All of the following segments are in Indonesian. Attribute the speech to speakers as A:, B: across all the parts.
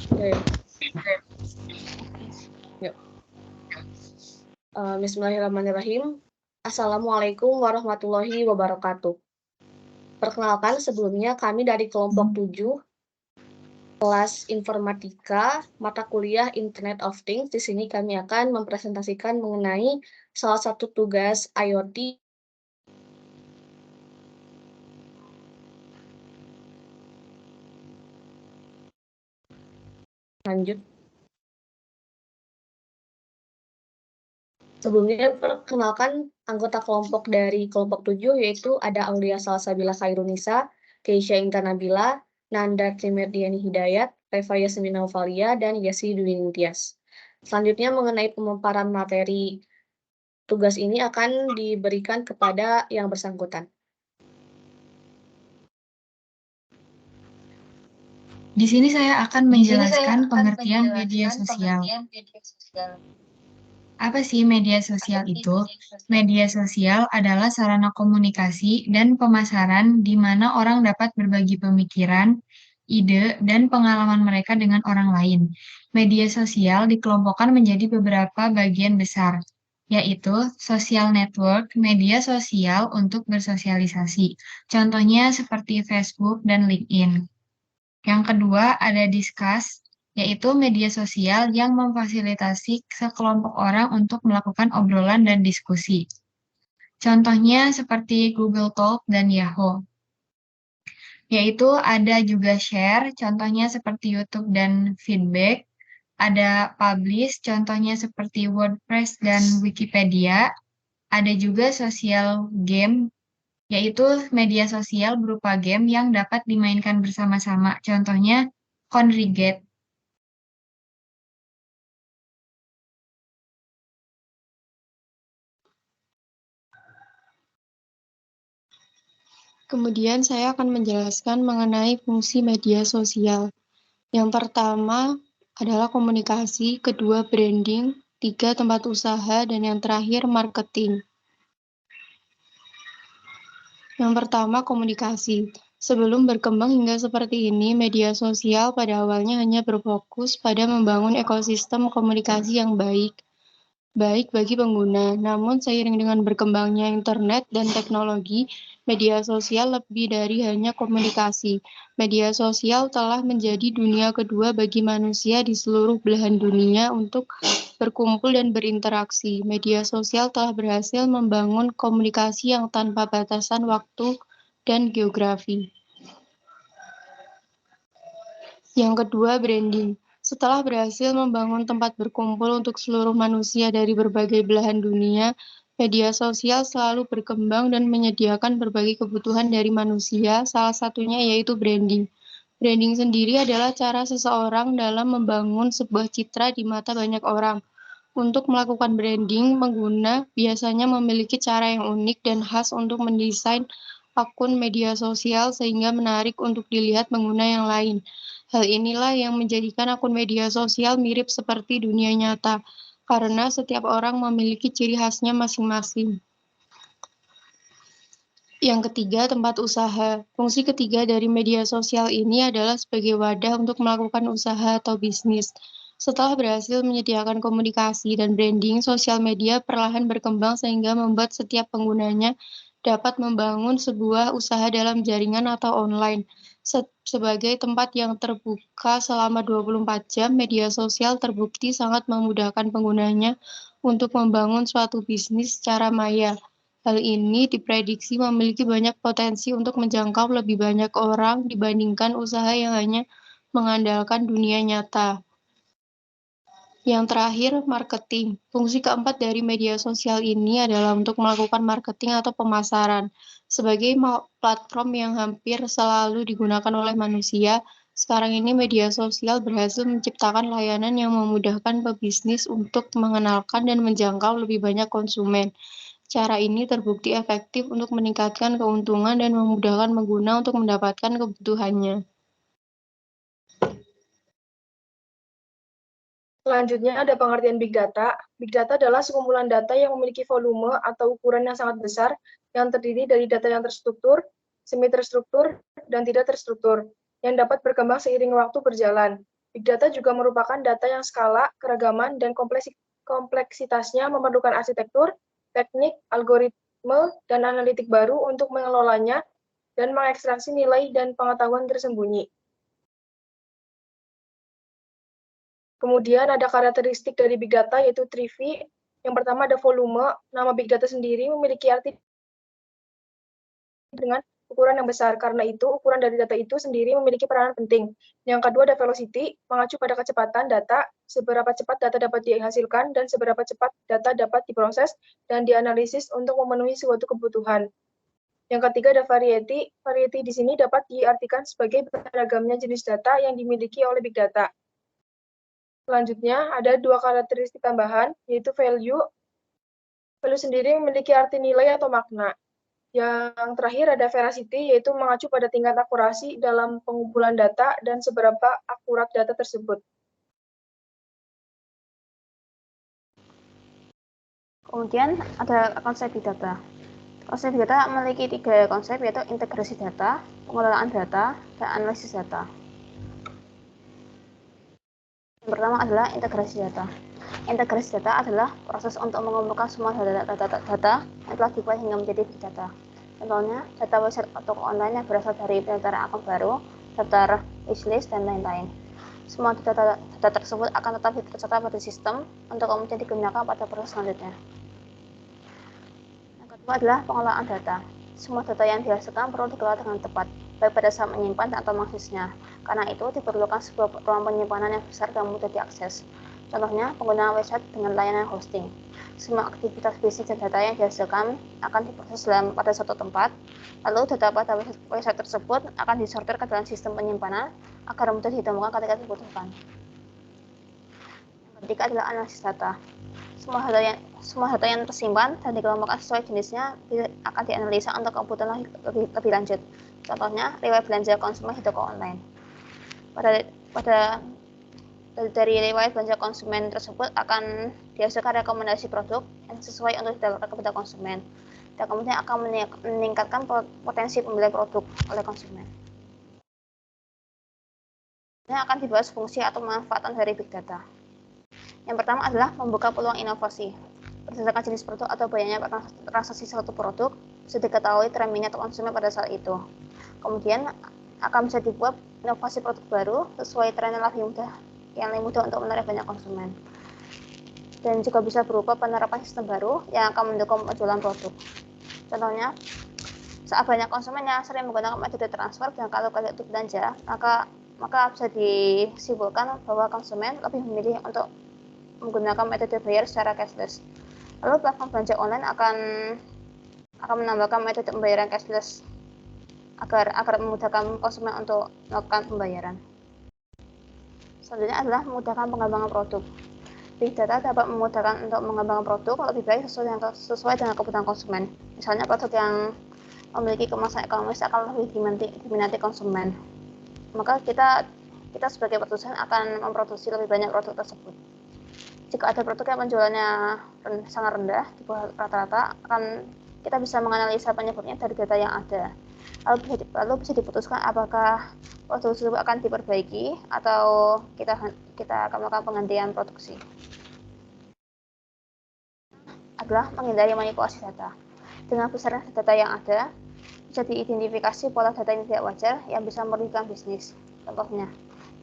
A: Oke. Yuk. Bismillahirrahmanirrahim. Assalamualaikum warahmatullahi wabarakatuh. Perkenalkan, sebelumnya kami dari kelompok 7, kelas informatika, mata kuliah Internet of Things. Di sini kami akan mempresentasikan mengenai salah satu tugas IoT. Lanjut. Sebelumnya perkenalkan anggota kelompok dari kelompok 7, yaitu ada Aulia Salsabila Khairunisa, Keisha Intan Nabila, Nanda Trimerdiani Hidayat, Reva Yasmin Auvalia, dan Yasi Dwi Ningtyas. Selanjutnya mengenai pemaparan materi tugas ini akan diberikan kepada yang bersangkutan.
B: Di sini saya akan menjelaskan pengertian media sosial. Apa sih media sosial itu? Media sosial adalah sarana komunikasi dan pemasaran di mana orang dapat berbagi pemikiran, ide, dan pengalaman mereka dengan orang lain. Media sosial dikelompokkan menjadi beberapa bagian besar, yaitu social network, media sosial untuk bersosialisasi. Contohnya seperti Facebook dan LinkedIn. Yang kedua ada Discuss, yaitu media sosial yang memfasilitasi sekelompok orang untuk melakukan obrolan dan diskusi. Contohnya seperti Google Talk dan Yahoo. Yaitu ada juga Share, contohnya seperti YouTube dan Feedback. Ada Publish, contohnya seperti WordPress dan Wikipedia. Ada juga Social Game, yaitu media sosial berupa game yang dapat dimainkan bersama-sama. Contohnya Congregate.
C: Kemudian saya akan menjelaskan mengenai fungsi media sosial. Yang pertama adalah komunikasi, kedua branding, tiga tempat usaha, dan yang terakhir marketing. Yang pertama komunikasi. Sebelum berkembang hingga seperti ini, media sosial pada awalnya hanya berfokus pada membangun ekosistem komunikasi yang baik bagi pengguna. Namun seiring dengan berkembangnya internet dan teknologi, media sosial lebih dari hanya komunikasi. Media sosial telah menjadi dunia kedua bagi manusia di seluruh belahan dunia untuk berkumpul dan berinteraksi. Media sosial telah berhasil membangun komunikasi yang tanpa batasan waktu dan geografi. Yang kedua, branding. Setelah berhasil membangun tempat berkumpul untuk seluruh manusia dari berbagai belahan dunia, media sosial selalu berkembang dan menyediakan berbagai kebutuhan dari manusia, salah satunya yaitu branding. Branding sendiri adalah cara seseorang dalam membangun sebuah citra di mata banyak orang. Untuk melakukan branding, pengguna biasanya memiliki cara yang unik dan khas untuk mendesain akun media sosial sehingga menarik untuk dilihat pengguna yang lain. Hal inilah yang menjadikan akun media sosial mirip seperti dunia nyata, karena setiap orang memiliki ciri khasnya masing-masing. Yang ketiga, tempat usaha. Fungsi ketiga dari media sosial ini adalah sebagai wadah untuk melakukan usaha atau bisnis. Setelah berhasil menyediakan komunikasi dan branding, sosial media perlahan berkembang sehingga membuat setiap penggunanya dapat membangun sebuah usaha dalam jaringan atau online. Sebagai tempat yang terbuka selama 24 jam, media sosial terbukti sangat memudahkan penggunanya untuk membangun suatu bisnis secara maya. Hal ini diprediksi memiliki banyak potensi untuk menjangkau lebih banyak orang dibandingkan usaha yang hanya mengandalkan dunia nyata. Yang terakhir, marketing. Fungsi keempat dari media sosial ini adalah untuk melakukan marketing atau pemasaran. Sebagai platform yang hampir selalu digunakan oleh manusia, sekarang ini media sosial berhasil menciptakan layanan yang memudahkan pebisnis untuk mengenalkan dan menjangkau lebih banyak konsumen. Cara ini terbukti efektif untuk meningkatkan keuntungan dan memudahkan pengguna untuk mendapatkan kebutuhannya.
A: Selanjutnya ada pengertian Big Data. Big Data adalah sekumpulan data yang memiliki volume atau ukuran yang sangat besar yang terdiri dari data yang terstruktur, semi-terstruktur, dan tidak terstruktur, yang dapat berkembang seiring waktu berjalan.
D: Big data juga merupakan data yang skala, keragaman, dan kompleksitasnya memerlukan arsitektur, teknik, algoritme, dan analitik baru untuk mengelolanya dan mengekstraksi nilai dan pengetahuan tersembunyi. Kemudian ada karakteristik dari big data yaitu 3V. Yang pertama ada volume. Nama big data sendiri memiliki arti dengan ukuran yang besar. Karena itu, ukuran dari data itu sendiri memiliki peranan penting. Yang kedua ada velocity, mengacu pada kecepatan data, seberapa cepat data dapat dihasilkan, dan seberapa cepat data dapat diproses dan dianalisis untuk memenuhi suatu kebutuhan. Yang ketiga ada variety. Variety di sini dapat diartikan sebagai beragamnya jenis data yang dimiliki oleh big data. Selanjutnya, ada dua karakteristik tambahan, yaitu value. Value sendiri memiliki arti nilai atau makna. Yang terakhir ada veracity, yaitu mengacu pada tingkat akurasi dalam pengumpulan data dan seberapa akurat data tersebut.
E: Kemudian ada konsep big data. Konsep big data memiliki 3 konsep, yaitu integrasi data, pengelolaan data, dan analisis data. Yang pertama adalah integrasi data. Integrasi data adalah proses untuk mengumpulkan semua data yang telah dibuat hingga menjadi big data. Contohnya, data website atau online yang berasal dari pendaftaran akun baru, daftar wishlist, dan lain-lain. Semua data tersebut akan tetap tercatat pada sistem untuk kemudian digunakan pada proses selanjutnya. Yang kedua adalah pengelolaan data. Semua data yang dihasilkan perlu dikelola dengan tepat, baik pada saat menyimpan atau mengaksesnya. Karena itu diperlukan sebuah ruang penyimpanan yang besar dan mudah diakses. Contohnya, penggunaan website dengan layanan hosting. Semua aktivitas bisnis dan data yang dihasilkan akan diproses pada suatu tempat, lalu data pada website tersebut akan disortir ke dalam sistem penyimpanan agar mudah ditemukan ketika dibutuhkan. Yang ketiga adalah analisis data. Semua data yang tersimpan dan dikelompokkan sesuai jenisnya akan dianalisa untuk kebutuhan lebih lanjut. Contohnya, riwayat belanja konsumen di toko online. Dari riwayat belanja konsumen tersebut akan dihasilkan rekomendasi produk yang sesuai untuk didapatkan kepada konsumen, dan kemudian akan meningkatkan potensi pembelian produk oleh konsumen. Ini akan dibahas fungsi atau manfaatan dari big data. Yang pertama adalah membuka peluang inovasi. Berdasarkan jenis produk atau banyaknya transaksi suatu produk, bisa diketahui tren minat konsumen pada saat itu. Kemudian akan bisa dibuat inovasi produk baru sesuai tren yang lebih mudah untuk menarik banyak konsumen. Dan juga bisa berupa penerapan sistem baru yang akan mendukung penjualan produk. Contohnya, saat banyak konsumen yang sering menggunakan metode transfer dan kalau itu belanja, maka bisa disimpulkan bahwa konsumen lebih memilih untuk menggunakan metode bayar secara cashless. Lalu platform belanja online akan menambahkan metode pembayaran cashless agar memudahkan konsumen untuk melakukan pembayaran. Selanjutnya adalah memudahkan pengembangan produk. Big data dapat memudahkan untuk mengembangkan produk lebih baik sesuai dengan kebutuhan konsumen. Misalnya produk yang memiliki kemasan ekonomis akan lebih diminati konsumen. Maka kita sebagai produsen akan memproduksi lebih banyak produk tersebut. Jika ada produk yang penjualannya sangat rendah di bawah rata-rata, kita bisa menganalisa penyebabnya dari data yang ada. Lalu bisa diputuskan apakah produk tersebut akan diperbaiki atau kita akan melakukan penggantian produksi. Adalah menghindari manipulasi data. Dengan besarnya data yang ada, bisa diidentifikasi pola data yang tidak wajar yang bisa merugikan bisnis. Contohnya,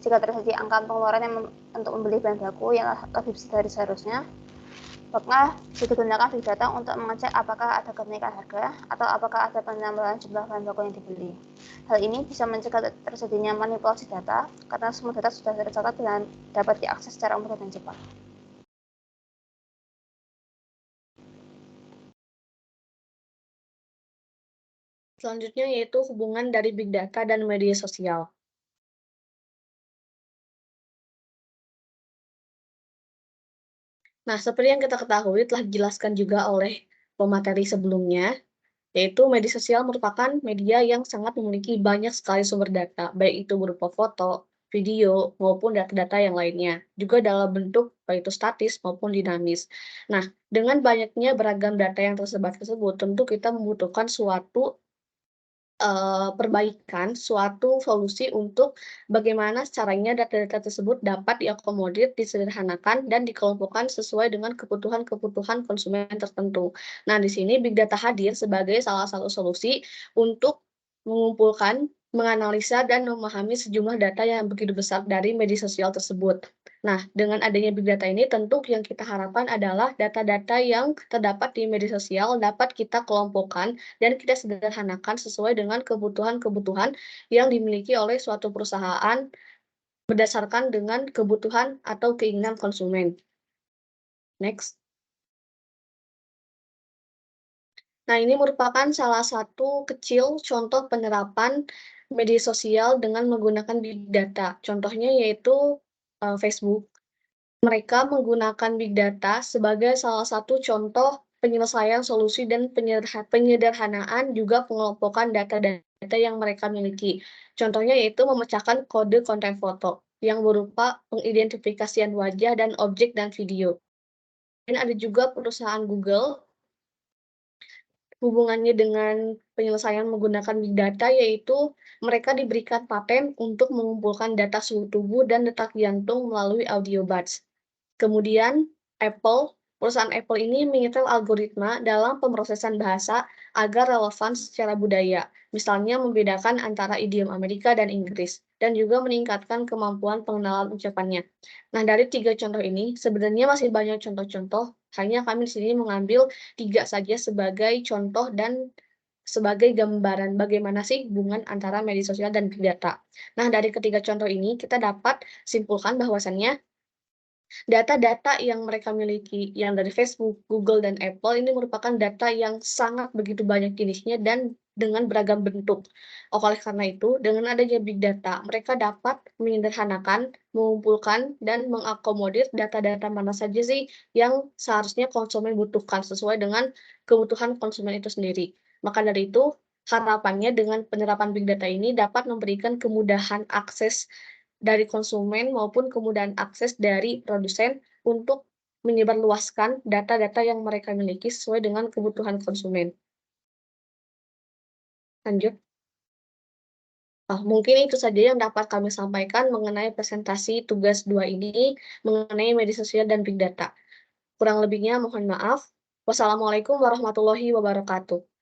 E: jika terjadi angka pengeluaran untuk membeli bahan baku yang lebih besar dari seharusnya, maka bisa digunakan big data untuk mengecek apakah ada kenaikan harga atau apakah ada penambahan jumlah bahan baku yang dibeli. Hal ini bisa mencegah terjadinya manipulasi data karena semua data sudah tercatat dan dapat diakses secara mudah dan cepat.
A: Selanjutnya yaitu hubungan dari big data dan media sosial. Nah, seperti yang kita ketahui telah dijelaskan juga oleh pemateri sebelumnya, yaitu media sosial merupakan media yang sangat memiliki banyak sekali sumber data, baik itu berupa foto, video, maupun data-data yang lainnya, juga dalam bentuk baik itu statis maupun dinamis. Nah, dengan banyaknya beragam data yang tersebar tersebut, tentu kita membutuhkan suatu perbaikan suatu solusi untuk bagaimana caranya data-data tersebut dapat diakomodir, disederhanakan, dan dikelompokkan sesuai dengan kebutuhan-kebutuhan konsumen tertentu. Nah, di sini big data hadir sebagai salah satu solusi untuk mengumpulkan, menganalisa, dan memahami sejumlah data yang begitu besar dari media sosial tersebut. Nah, dengan adanya big data ini tentu yang kita harapkan adalah data-data yang terdapat di media sosial dapat kita kelompokkan dan kita sederhanakan sesuai dengan kebutuhan-kebutuhan yang dimiliki oleh suatu perusahaan berdasarkan dengan kebutuhan atau keinginan konsumen. Next. Nah, ini merupakan salah satu kecil contoh penerapan media sosial dengan menggunakan big data. Contohnya yaitu Facebook. Mereka menggunakan big data sebagai salah satu contoh penyelesaian solusi dan penyederhanaan juga pengelompokan data-data yang mereka miliki. Contohnya yaitu memecahkan kode konten foto yang berupa pengidentifikasian wajah dan objek dan video. Dan ada juga perusahaan Google hubungannya dengan penyelesaian menggunakan big data, yaitu mereka diberikan paten untuk mengumpulkan data suhu tubuh dan detak jantung melalui audio buds. Kemudian perusahaan Apple ini menyetel algoritma dalam pemrosesan bahasa agar relevan secara budaya, misalnya membedakan antara idiom Amerika dan Inggris, dan juga meningkatkan kemampuan pengenalan ucapannya. Nah, dari 3 contoh ini, sebenarnya masih banyak contoh-contoh, hanya kami di sini mengambil 3 saja sebagai contoh dan sebagai gambaran bagaimana sih hubungan antara media sosial dan big data. Nah, dari ketiga contoh ini, kita dapat simpulkan bahwasannya data-data yang mereka miliki, yang dari Facebook, Google, dan Apple ini merupakan data yang sangat begitu banyak jenisnya dan dengan beragam bentuk. Oleh karena itu, dengan adanya big data, mereka dapat menyederhanakan, mengumpulkan, dan mengakomodir data-data mana saja sih yang seharusnya konsumen butuhkan sesuai dengan kebutuhan konsumen itu sendiri. Maka dari itu, harapannya dengan penerapan big data ini dapat memberikan kemudahan akses dari konsumen maupun kemudahan akses dari produsen untuk menyebarluaskan data-data yang mereka miliki sesuai dengan kebutuhan konsumen. Lanjut. Mungkin itu saja yang dapat kami sampaikan mengenai presentasi tugas 2 ini mengenai media sosial dan big data. Kurang lebihnya mohon maaf. Wassalamualaikum warahmatullahi wabarakatuh.